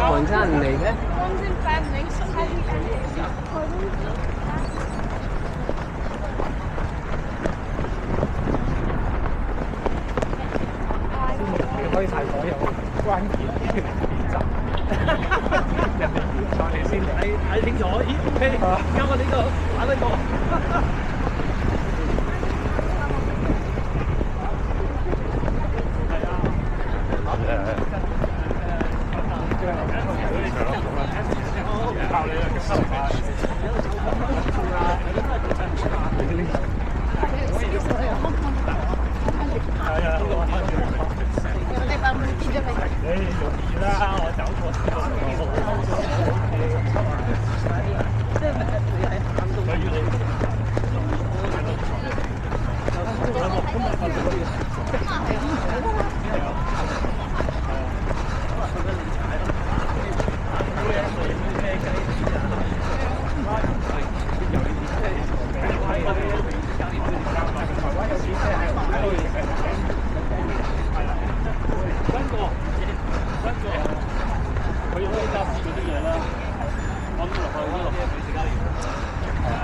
韓餐嚟嘅。你可以晒所有關鍵嘅練習。人哋再你先睇清楚，咦 OK，而家我呢個玩得過。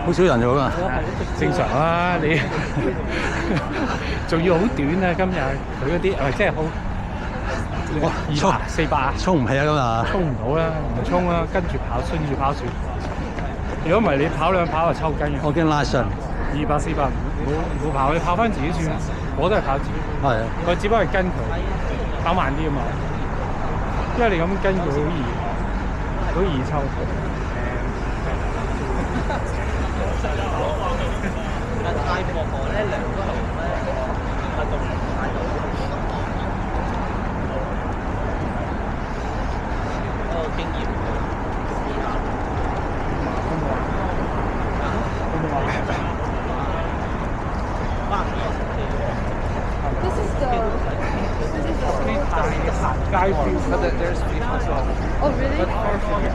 好少人做㗎，正常啦，你仲要好短啊！今日佢嗰啲即係好200、400，衝唔起啊！今日衝唔到啦，唔衝啦，跟住跑，順住跑算。如果唔係你跑兩跑就抽筋嘅。我驚拉傷。200、400冇跑，你跑翻自己算，我都係跑自己。係啊，我只不過係跟佢跑慢啲啊嘛，因為你咁跟佢好易抽。大婆婆咧兩個頭咧，運動員態度嗰個經驗試下。This is the街邊，but there's free as well. Oh really? But for free.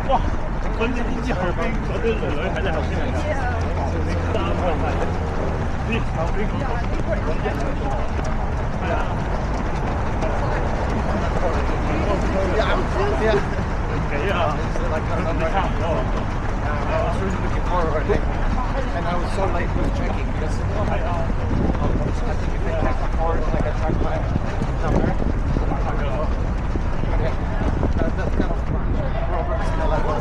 哇！嗰啲之後邊嗰啲女女喺你後邊嚟㗎，三個係啲後邊嗰個係啊。幾啊？差唔多。I was really looking forward, and I was so late with checking because I think if I check my card, like I check my number. Okay, that's kind of progress in the level.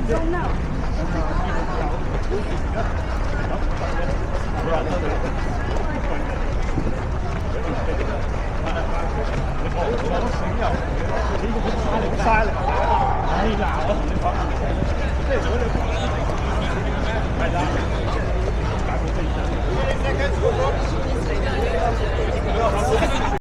So now.嘥力，哎呀！我同你講，即係如果你係啦。